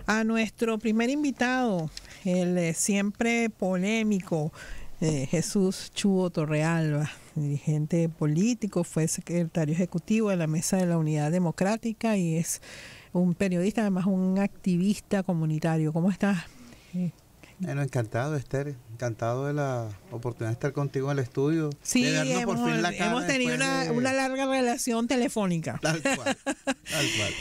a nuestro primer invitado, el siempre polémico Jesús Chuo Torrealba, dirigente político, fue secretario ejecutivo de la Mesa de la Unidad Democrática y es un periodista, además un activista comunitario. ¿Cómo estás? Bueno, encantado, Esther, encantado de la oportunidad de estar contigo en el estudio. Sí, de vernos por fin la cara hemos tenido una larga relación telefónica. Tal cual, tal cual.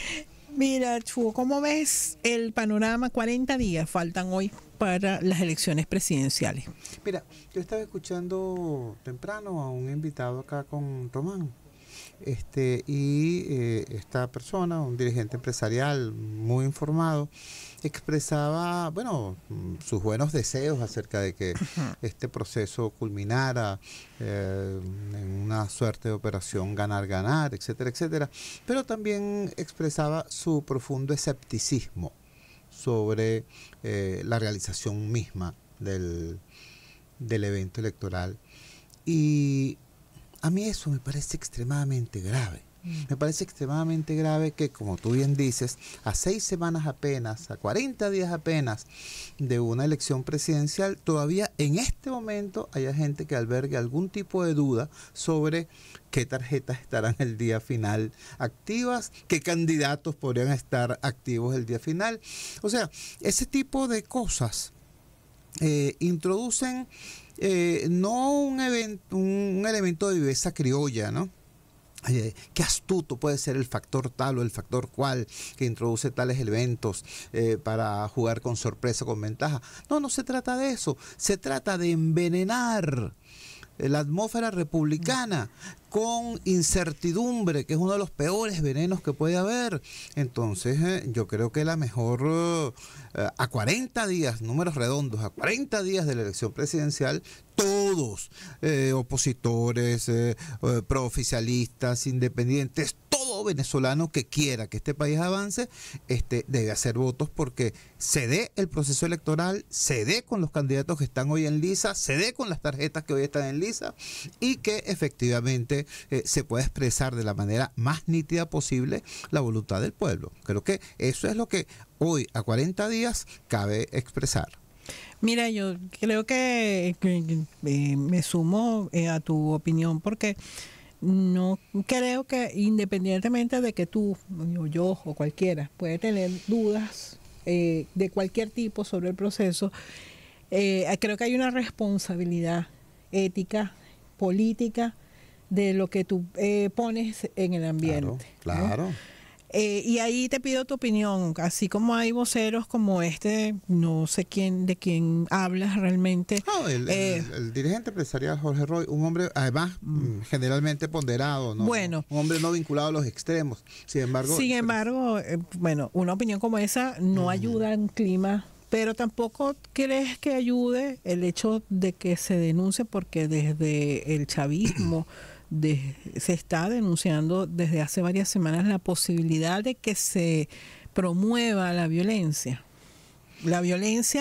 Mira, Chuo, ¿cómo ves el panorama? 40 días faltan hoy para las elecciones presidenciales. Mira, yo estaba escuchando temprano a un invitado acá con Román. Esta persona, un dirigente empresarial muy informado, expresaba, bueno, sus buenos deseos acerca de que este proceso culminara en una suerte de operación ganar-ganar, etcétera, etcétera, pero también expresaba su profundo escepticismo sobre la realización misma del evento electoral. Y a mí eso me parece extremadamente grave. Me parece extremadamente grave que, como tú bien dices, a 6 semanas apenas, a 40 días apenas de una elección presidencial, todavía en este momento haya gente que albergue algún tipo de duda sobre qué tarjetas estarán el día final activas, qué candidatos podrían estar activos el día final. O sea, ese tipo de cosas introducen no un elemento de viveza criolla, ¿no? Qué astuto puede ser el factor tal o el factor cual que introduce tales elementos para jugar con sorpresa, con ventaja. No se trata de eso. Se trata de envenenar la atmósfera republicana con incertidumbre, que es uno de los peores venenos que puede haber. Entonces, yo creo que la mejor, a 40 días, números redondos, a 40 días de la elección presidencial, todos, opositores, prooficialistas, independientes, todo venezolano que quiera que este país avance, debe hacer votos porque se dé el proceso electoral, se dé con los candidatos que están hoy en lisa, se dé con las tarjetas que hoy están en lisa y que efectivamente se pueda expresar de la manera más nítida posible la voluntad del pueblo. Creo que eso es lo que hoy, a 40 días, cabe expresar. Mira, yo creo que me sumo a tu opinión porque no creo que independientemente de que tú o yo o cualquiera puede tener dudas de cualquier tipo sobre el proceso, creo que hay una responsabilidad ética, política, de lo que tú pones en el ambiente. Claro. ¿No? Y ahí te pido tu opinión, así como hay voceros como no sé de quién hablas realmente. No, el dirigente empresarial Jorge Roy, un hombre además generalmente ponderado, ¿no? Bueno, un hombre no vinculado a los extremos. Sin embargo, bueno, una opinión como esa no ayuda en clima, pero tampoco crees que ayude el hecho de que se denuncie, porque desde el chavismo se está denunciando desde hace varias semanas la posibilidad de que se promueva la violencia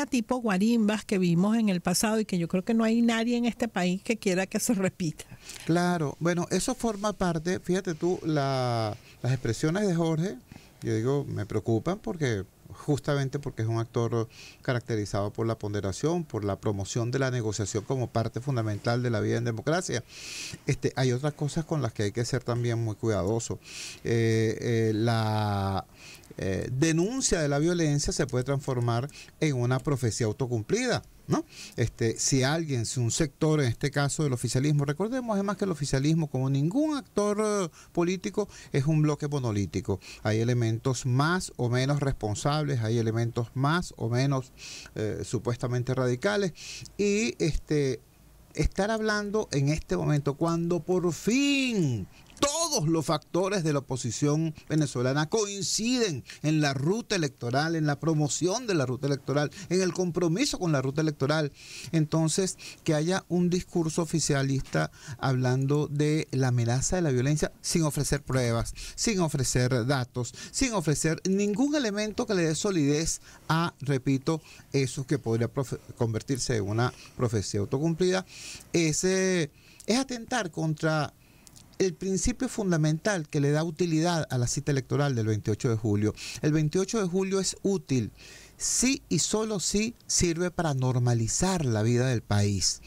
tipo guarimbas que vimos en el pasado y que yo creo que no hay nadie en este país que quiera que se repita. Claro, bueno, eso forma parte, fíjate tú, las expresiones de Jorge, yo digo, me preocupan justamente porque es un actor caracterizado por la ponderación, por la promoción de la negociación como parte fundamental de la vida en democracia. Hay otras cosas con las que hay que ser también muy cuidadoso. La denuncia de la violencia se puede transformar en una profecía autocumplida, ¿no? Si un sector, en este caso del oficialismo, recordemos además que el oficialismo, como ningún actor político, es un bloque monolítico. Hay elementos más o menos responsables, hay elementos más o menos supuestamente radicales, y estar hablando en este momento, cuando por fin todos los factores de la oposición venezolana coinciden en la ruta electoral, en la promoción de la ruta electoral, en el compromiso con la ruta electoral. Entonces, que haya un discurso oficialista hablando de la amenaza de la violencia sin ofrecer pruebas, sin ofrecer datos, sin ofrecer ningún elemento que le dé solidez a, repito, eso que podría convertirse en una profecía autocumplida, es atentar contra el principio fundamental que le da utilidad a la cita electoral del 28 de julio. El 28 de julio es útil sí y solo sí sirve para normalizar la vida del país.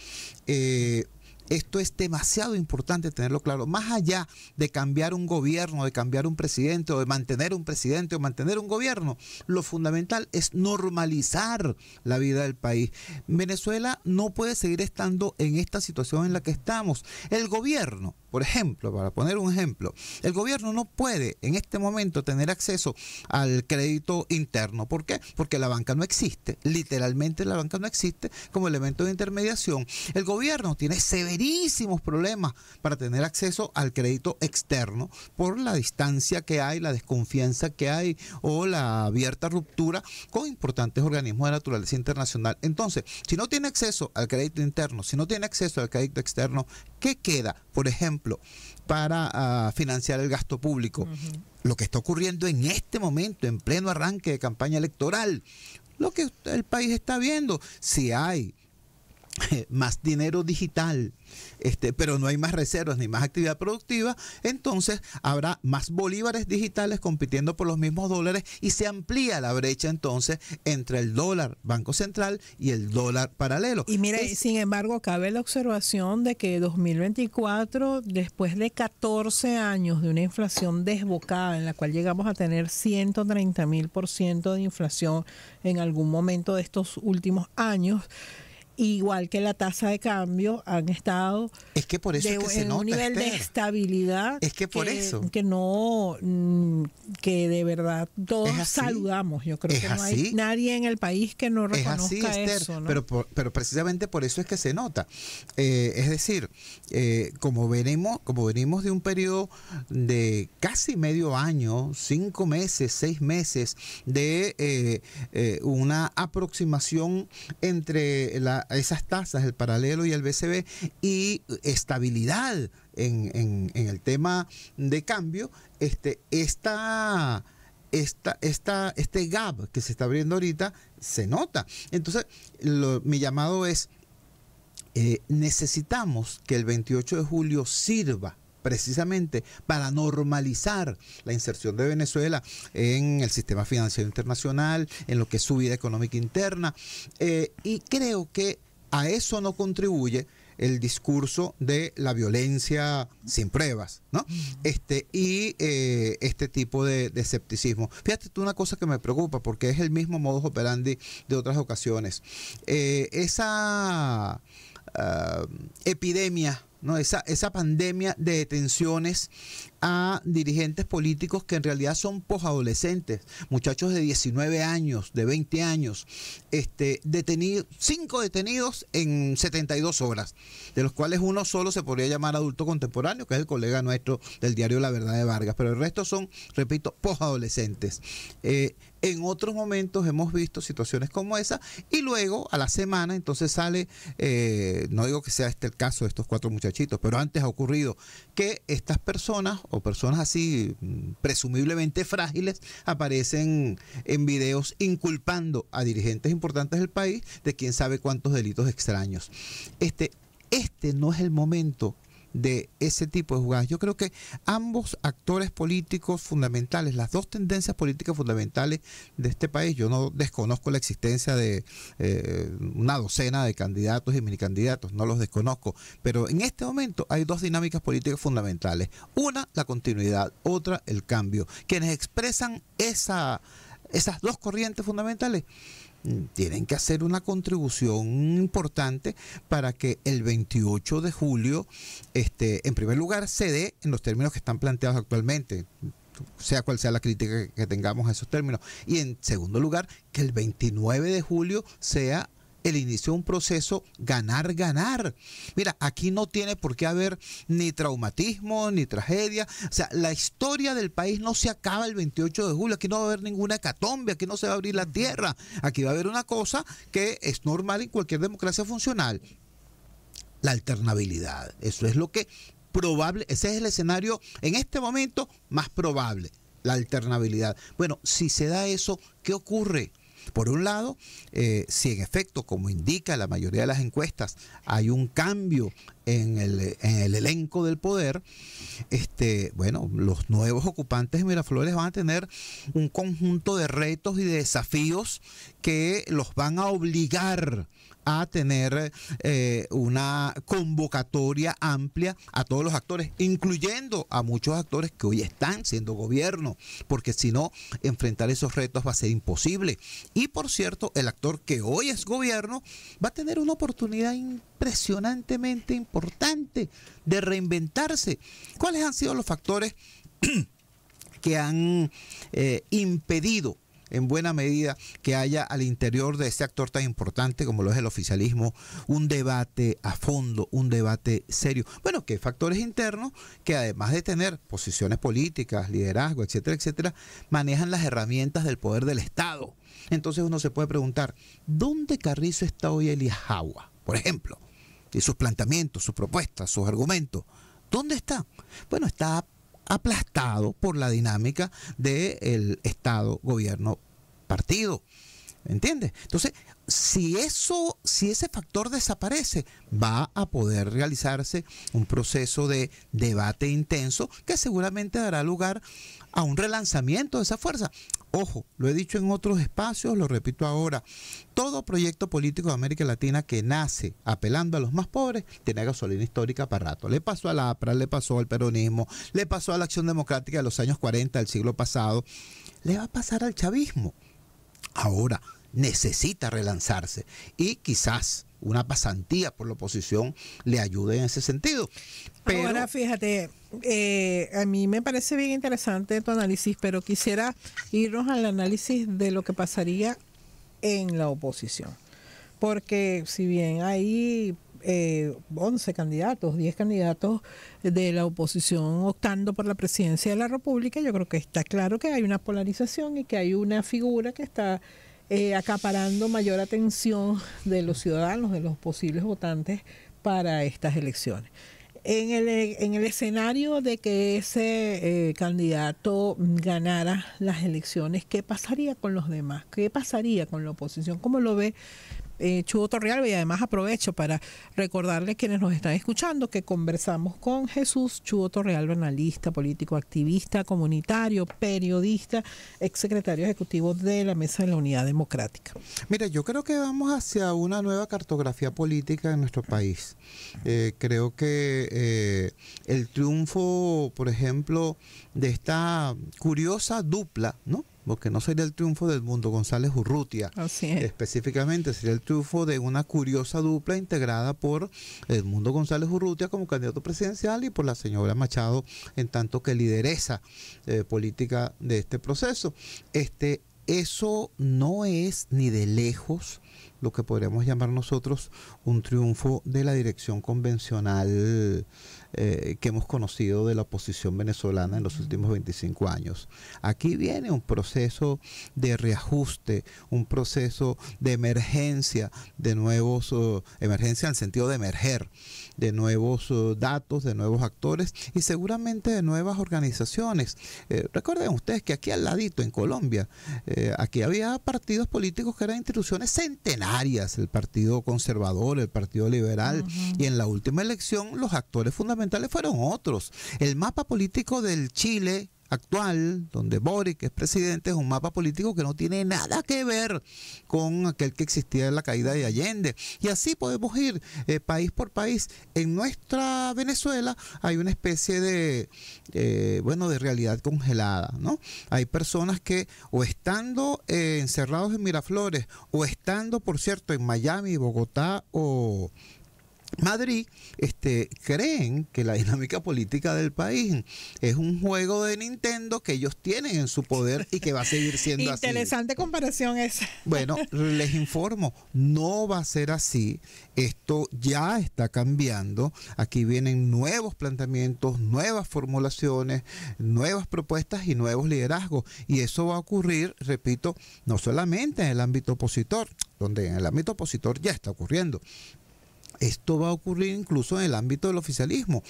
Esto es demasiado importante tenerlo claro. Más allá de cambiar un gobierno, de cambiar un presidente, o de mantener un presidente, o mantener un gobierno, lo fundamental es normalizar la vida del país. Venezuela no puede seguir estando en esta situación en la que estamos. El gobierno, por ejemplo, para poner un ejemplo, el gobierno no puede en este momento tener acceso al crédito interno. ¿Por qué? Porque la banca no existe. Literalmente la banca no existe como elemento de intermediación. El gobierno tiene severísimos problemas para tener acceso al crédito externo por la distancia que hay, la desconfianza que hay o la abierta ruptura con importantes organismos de naturaleza internacional. Entonces, si no tiene acceso al crédito interno, si no tiene acceso al crédito externo, ¿qué queda, por ejemplo, para financiar el gasto público? Lo que está ocurriendo en este momento, en pleno arranque de campaña electoral, lo que el país está viendo, si hay más dinero digital, pero no hay más reservas ni más actividad productiva, entonces habrá más bolívares digitales compitiendo por los mismos dólares y se amplía la brecha entonces entre el dólar Banco Central y el dólar paralelo. Y mira, sin embargo, cabe la observación de que 2024, después de 14 años de una inflación desbocada en la cual llegamos a tener 130.000% de inflación en algún momento de estos últimos años, igual que la tasa de cambio, han estado por eso en un nivel de estabilidad que no, que de verdad todos saludamos. Yo creo que no hay nadie en el país que no reconozca eso, ¿no? Pero precisamente por eso es que se nota. Es decir, como venimos de un periodo de casi medio año, 5 meses, 6 meses, de una aproximación entre esas tasas, el paralelo y el BCB, y estabilidad en el tema de cambio, este gap que se está abriendo ahorita se nota. Entonces, mi llamado es, necesitamos que el 28 de julio sirva precisamente para normalizar la inserción de Venezuela en el sistema financiero internacional, en lo que es su vida económica interna, y creo que a eso no contribuye el discurso de la violencia sin pruebas, ¿no? Y este tipo de escepticismo. Fíjate tú una cosa que me preocupa, porque es el mismo modus operandi de otras ocasiones. Esa epidemia, ¿no? Esa pandemia de detenciones a dirigentes políticos que en realidad son posadolescentes, muchachos de 19 años, de 20 años, 5 detenidos en 72 horas, de los cuales uno solo se podría llamar adulto contemporáneo, que es el colega nuestro del diario La Verdad de Vargas, pero el resto son, repito, posadolescentes. En otros momentos hemos visto situaciones como esa, y luego a la semana entonces sale, no digo que sea este el caso de estos 4 muchachitos, pero antes ha ocurrido que estas personas o personas así presumiblemente frágiles aparecen en videos inculpando a dirigentes importantes del país de quién sabe cuántos delitos extraños. Este no es el momento de ese tipo de jugadas. Yo creo que ambos actores políticos fundamentales, las dos tendencias políticas fundamentales de este país, yo no desconozco la existencia de una docena de candidatos y minicandidatos, no los desconozco, pero en este momento hay 2 dinámicas políticas fundamentales. Una, la continuidad, otra, el cambio. Quienes expresan esas 2 corrientes fundamentales tienen que hacer una contribución importante para que el 28 de julio, en primer lugar, se dé en los términos que están planteados actualmente, sea cual sea la crítica que tengamos a esos términos, y en segundo lugar, que el 29 de julio sea el inicio de un proceso ganar. Mira, aquí no tiene por qué haber ni traumatismo, ni tragedia. O sea, la historia del país no se acaba el 28 de julio. Aquí no va a haber ninguna hecatombe, aquí no se va a abrir la tierra. Aquí va a haber una cosa que es normal en cualquier democracia funcional: la alternabilidad. Eso es lo que probable, ese es el escenario en este momento más probable, la alternabilidad. Bueno, si se da eso, ¿qué ocurre? Por un lado, si en efecto, como indica la mayoría de las encuestas, hay un cambio en el elenco del poder, bueno, los nuevos ocupantes de Miraflores van a tener un conjunto de retos y de desafíos que los van a obligar a tener una convocatoria amplia a todos los actores, incluyendo a muchos actores que hoy están siendo gobierno, porque si no, enfrentar esos retos va a ser imposible. Y por cierto, el actor que hoy es gobierno va a tener una oportunidad impresionantemente importante de reinventarse. ¿Cuáles han sido los factores que han impedido en buena medida que haya al interior de este actor tan importante como lo es el oficialismo un debate a fondo, un debate serio? Bueno, que hay factores internos que además de tener posiciones políticas, liderazgo, etcétera, etcétera, manejan las herramientas del poder del Estado. Entonces uno se puede preguntar, ¿dónde Carrizo está hoy Elías Jagua, por ejemplo? Y sus planteamientos, sus propuestas, sus argumentos. ¿Dónde está? Bueno, está aplastado por la dinámica del Estado, gobierno, partido. ¿Entiendes? Entonces, si ese factor desaparece, va a poder realizarse un proceso de debate intenso que seguramente dará lugar a un relanzamiento de esa fuerza. Ojo, lo he dicho en otros espacios, lo repito ahora, todo proyecto político de América Latina que nace apelando a los más pobres tiene gasolina histórica para rato. Le pasó al APRA, le pasó al peronismo, le pasó a la Acción Democrática de los años 40 del siglo pasado, le va a pasar al chavismo. Ahora necesita relanzarse y quizás una pasantía por la oposición le ayude en ese sentido. Pero ahora fíjate, a mí me parece bien interesante tu análisis, pero quisiera irnos al análisis de lo que pasaría en la oposición. Porque si bien hay 11 candidatos, 10 candidatos de la oposición optando por la presidencia de la República, yo creo que está claro que hay una polarización y que hay una figura que está acaparando mayor atención de los ciudadanos, de los posibles votantes para estas elecciones. En el escenario de que ese candidato ganara las elecciones, ¿qué pasaría con los demás? ¿Qué pasaría con la oposición? ¿Cómo lo ve Chugo Torrealba? Y además aprovecho para recordarles quienes nos están escuchando que conversamos con Jesús Chugo Torrealba, analista político, activista, comunitario, periodista, exsecretario ejecutivo de la Mesa de la Unidad Democrática. Mira, yo creo que vamos hacia una nueva cartografía política en nuestro país. Creo que el triunfo, por ejemplo, de esta curiosa dupla, ¿no? Porque no sería el triunfo del Mundo González Urrutia, específicamente sería el triunfo de una curiosa dupla integrada por el Mundo González Urrutia como candidato presidencial y por la señora Machado en tanto que lideresa política de este proceso. Eso no es ni de lejos lo que podríamos llamar nosotros un triunfo de la dirección convencional que hemos conocido de la oposición venezolana en los últimos 25 años. Aquí viene un proceso de reajuste, un proceso de emergencia, de nuevos, emergencia en el sentido de emerger, de nuevos datos, de nuevos actores y seguramente de nuevas organizaciones. Recuerden ustedes que aquí al ladito, en Colombia, aquí había partidos políticos que eran instituciones centenarias, el Partido Conservador, el Partido Liberal, y en la última elección los actores fundamentales fueron otros. El mapa político del Chile actual, donde Boric es presidente, es un mapa político que no tiene nada que ver con aquel que existía en la caída de Allende. Y así podemos ir país por país. En nuestra Venezuela hay una especie de, de realidad congelada, ¿no? Hay personas que o estando encerrados en Miraflores o estando, por cierto, en Miami, Bogotá o Madrid, creen que la dinámica política del país es un juego de Nintendo que ellos tienen en su poder y que va a seguir siendo así. Interesante comparación esa. Bueno, les informo, no va a ser así. Esto ya está cambiando. Aquí vienen nuevos planteamientos, nuevas formulaciones, nuevas propuestas y nuevos liderazgos. Y eso va a ocurrir, repito, no solamente en el ámbito opositor, donde en el ámbito opositor ya está ocurriendo. esto va a ocurrir incluso en el ámbito del oficialismo.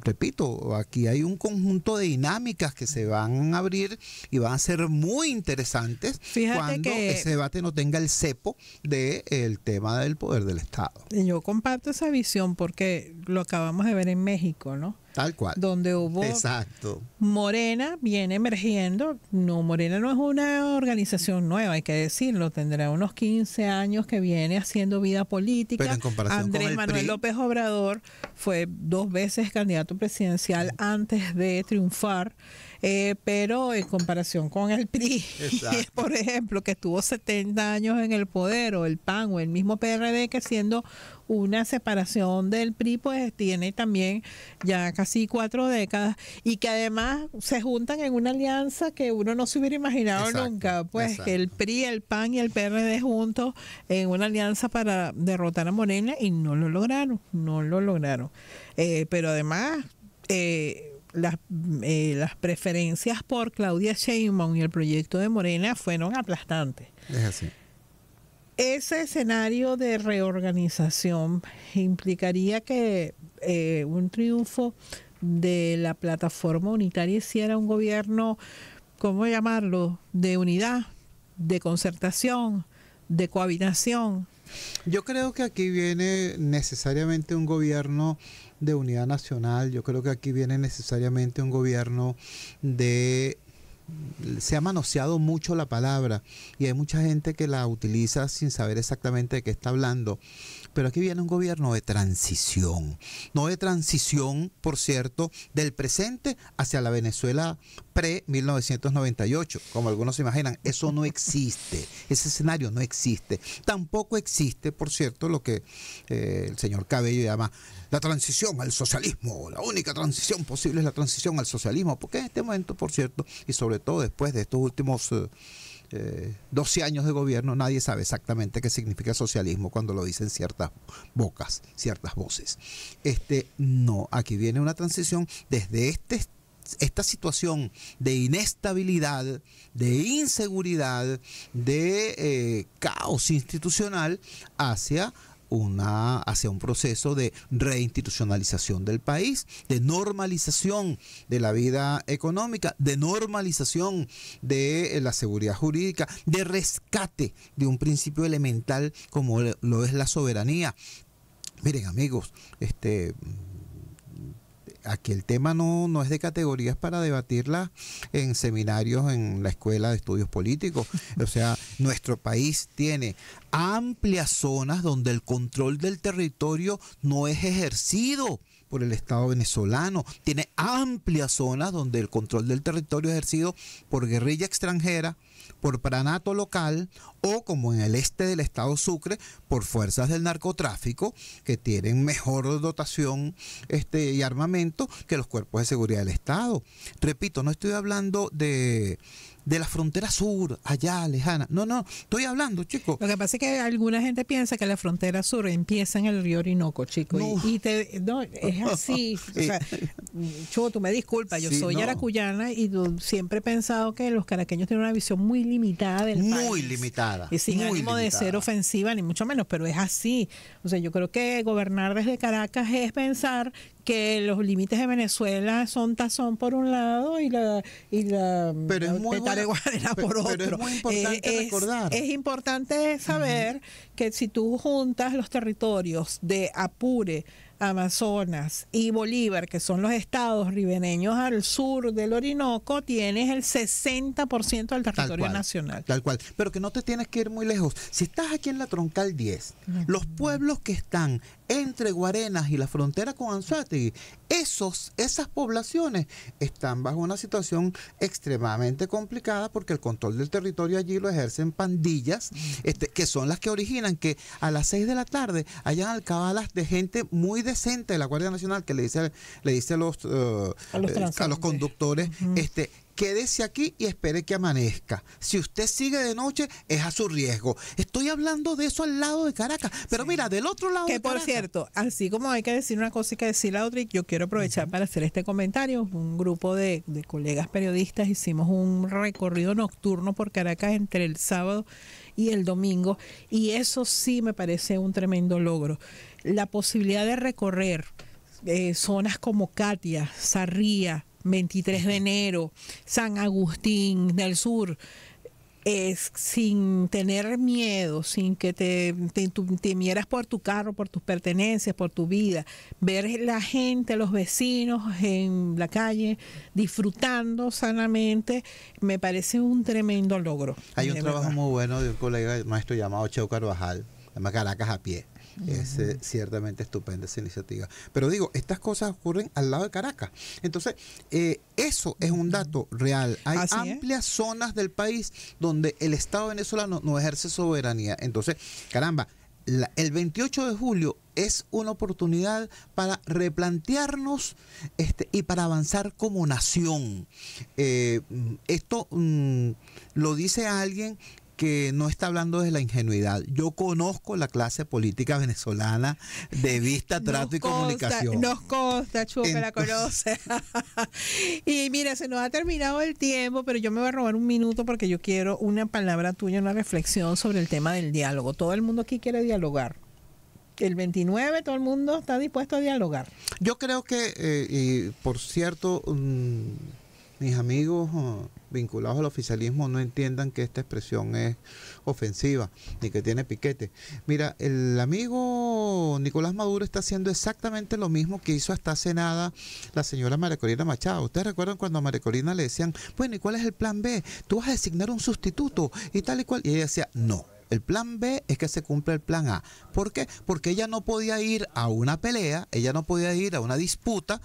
Repito, aquí hay un conjunto de dinámicas que se van a abrir y van a ser muy interesantes. Fíjate cuando que ese debate no tenga el cepo del tema del poder del Estado. yo comparto esa visión porque lo acabamos de ver en México, ¿no? Tal cual. Donde hubo Exacto. Morena viene emergiendo. No, Morena no es una organización nueva, hay que decirlo. Tendrá unos 15 años que viene haciendo vida política. Pero en comparación Andrés con el Manuel PRI, López Obrador fue 2 veces candidato presidencial antes de triunfar. Pero en comparación con el PRI, por ejemplo, que estuvo 70 años en el poder, o el PAN, o el mismo PRD, que siendo una separación del PRI, pues tiene también ya casi 4 décadas, y que además se juntan en una alianza que uno no se hubiera imaginado nunca, pues que el PRI, el PAN y el PRD juntos en una alianza para derrotar a Morena, y no lo lograron, pero además las preferencias por Claudia Sheinbaum y el proyecto de Morena fueron aplastantes. es así. Ese escenario de reorganización implicaría que un triunfo de la plataforma unitaria hiciera un gobierno, ¿cómo llamarlo?, de unidad, de concertación, de cohabitación. Yo creo que aquí viene necesariamente un gobierno de unidad nacional. Yo creo que aquí viene necesariamente un gobierno de... Se ha manoseado mucho la palabra y hay mucha gente que la utiliza sin saber exactamente de qué está hablando. Pero aquí viene un gobierno de transición. No de transición, por cierto, del presente hacia la Venezuela pre-1998, como algunos se imaginan. Eso no existe. Ese escenario no existe. Tampoco existe, por cierto, lo que el señor Cabello llama la transición al socialismo. La única transición posible es la transición al socialismo. Porque en este momento, por cierto, y sobre todo después de estos últimos 12 años de gobierno, nadie sabe exactamente qué significa socialismo cuando lo dicen ciertas bocas, ciertas voces. No, aquí viene una transición desde esta situación de inestabilidad, de inseguridad, de caos institucional hacia un proceso de reinstitucionalización del país, de normalización de la vida económica, de normalización de la seguridad jurídica, de rescate de un principio elemental como lo es la soberanía. Miren, amigos, aquí el tema no es de categorías para debatirla en seminarios en la Escuela de Estudios Políticos. O sea, nuestro país tiene amplias zonas donde el control del territorio no es ejercido por el Estado venezolano. Tiene amplias zonas donde el control del territorio es ejercido por guerrilla extranjera, por pranato local o, como en el este del estado Sucre, por fuerzas del narcotráfico que tienen mejor dotación y armamento que los cuerpos de seguridad del Estado. Repito, no estoy hablando de la frontera sur, allá, lejana. No, estoy hablando, chicos. Lo que pasa es que alguna gente piensa que la frontera sur empieza en el río Orinoco, chicos. No, es así. O sea, Chugo, tú me disculpas, yo soy yaracuyana y siempre he pensado que los caraqueños tienen una visión muy limitada del país. Muy limitada. Y sin ánimo de ser ofensiva, ni mucho menos, pero es así. O sea, yo creo que gobernar desde Caracas es pensar que los límites de Venezuela son Tazón por un lado y la Tareguarena por otro. Pero es muy importante recordar. Es importante saber que si tú juntas los territorios de Apure, Amazonas y Bolívar, que son los estados ribereños al sur del Orinoco, tienes el 60% del territorio nacional. Tal cual, pero que no te tienes que ir muy lejos. Si estás aquí en la Troncal 10, los pueblos que están entre Guarenas y la frontera con Anzoátegui, esas poblaciones están bajo una situación extremadamente complicada porque el control del territorio allí lo ejercen pandillas, que son las que originan que a las 6 de la tarde hayan alcabalas de gente muy decente de la Guardia Nacional que le dice a los conductores, quédese aquí y espere que amanezca. Si usted sigue de noche, es a su riesgo. Estoy hablando de eso al lado de Caracas, pero Sí. mira, del otro lado Que de por Caracas. cierto, así como hay que decir una cosa y que decir la otra, y yo quiero aprovechar para hacer este comentario. Un grupo de colegas periodistas hicimos un recorrido nocturno por Caracas entre el sábado y el domingo, y eso sí me parece un tremendo logro. La posibilidad de recorrer zonas como Catia, Sarría, 23 de enero, San Agustín del Sur, sin tener miedo, sin que te temieras por tu carro, por tus pertenencias, por tu vida, ver la gente, los vecinos en la calle disfrutando sanamente, me parece un tremendo logro. Hay un de trabajo verdad. muy bueno de un colega maestro llamado Cheo Carvajal, se llama Caracas a pie. Es ciertamente estupenda esa iniciativa. Pero digo, estas cosas ocurren al lado de Caracas. Entonces, eso es un dato real. Hay Así es. amplias zonas del país donde el Estado venezolano no ejerce soberanía. Entonces, caramba, el 28 de julio es una oportunidad para replantearnos y para avanzar como nación. Esto lo dice alguien que no está hablando de la ingenuidad. Yo conozco la clase política venezolana de vista, trato y comunicación. Nos consta, Chupe, la conoce. Y mira, se nos ha terminado el tiempo, pero yo me voy a robar un minuto porque yo quiero una palabra tuya, una reflexión sobre el tema del diálogo. Todo el mundo aquí quiere dialogar. El 29 todo el mundo está dispuesto a dialogar. Yo creo que, y por cierto, mis amigos vinculados al oficialismo no entiendan que esta expresión es ofensiva ni que tiene piquete. Mira, el amigo Nicolás Maduro está haciendo exactamente lo mismo que hizo hasta hace nada la señora María Corina Machado. ¿Ustedes recuerdan cuando a María Corina le decían, bueno, ¿y cuál es el plan B? Tú vas a designar un sustituto y tal y cual. Y ella decía, no. El plan B es que se cumpla el plan A. ¿Por qué? Porque ella no podía ir a una pelea, ella no podía ir a una disputa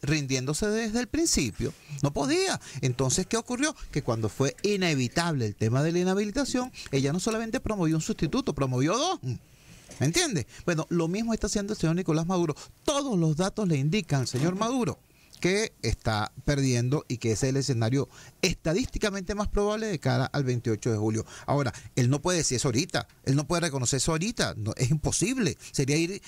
rindiéndose desde el principio. No podía. Entonces, ¿qué ocurrió? Que cuando fue inevitable el tema de la inhabilitación, ella no solamente promovió un sustituto, promovió dos. ¿Me entiende? Bueno, lo mismo está haciendo el señor Nicolás Maduro. Todos los datos le indican al señor Maduro que está perdiendo y que ese es el escenario estadísticamente más probable de cara al 28 de julio. Ahora, él no puede decir eso ahorita, él no puede reconocer eso ahorita, no, es imposible, sería ir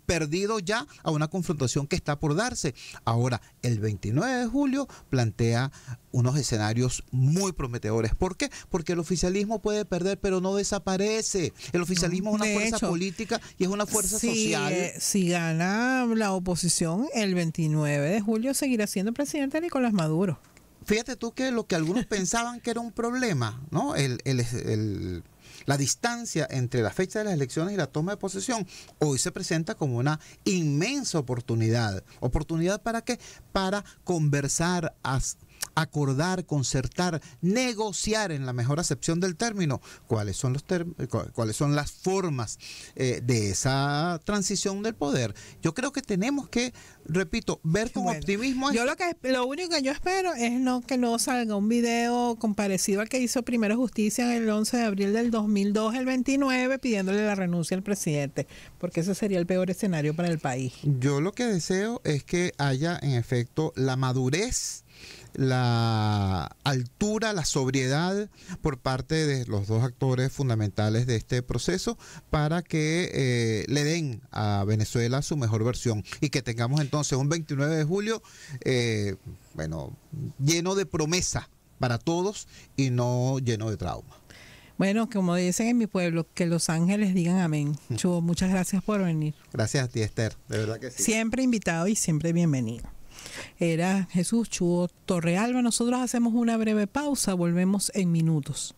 perdido ya a una confrontación que está por darse. Ahora, el 29 de julio plantea unos escenarios muy prometedores. ¿Por qué? Porque el oficialismo puede perder, pero no desaparece. El oficialismo es una fuerza política y es una fuerza social. Si gana la oposición, el 29 de julio seguirá siendo presidente Nicolás Maduro. Fíjate tú que lo que algunos pensaban que era un problema, ¿no? La distancia entre la fecha de las elecciones y la toma de posesión, hoy se presenta como una inmensa oportunidad. ¿Oportunidad para qué? Para conversar, acordar, concertar, negociar en la mejor acepción del término cuáles son las formas de esa transición del poder. Yo creo que tenemos que, repito, ver con optimismo. Yo lo único que yo espero es que no salga un video parecido al que hizo Primero Justicia el 11 de abril del 2002, el 29, pidiéndole la renuncia al presidente, porque ese sería el peor escenario para el país. Yo lo que deseo es que haya, en efecto, la madurez, la altura, la sobriedad por parte de los dos actores fundamentales de este proceso para que le den a Venezuela su mejor versión y que tengamos entonces un 29 de julio lleno de promesa para todos y no lleno de trauma. Bueno, como dicen en mi pueblo, que los ángeles digan amén. Chubo, muchas gracias por venir. Gracias a ti, Esther, de verdad que sí. Siempre invitado y siempre bienvenido. Era Jesús Chubo Torrealba. Nosotros hacemos una breve pausa, volvemos en minutos.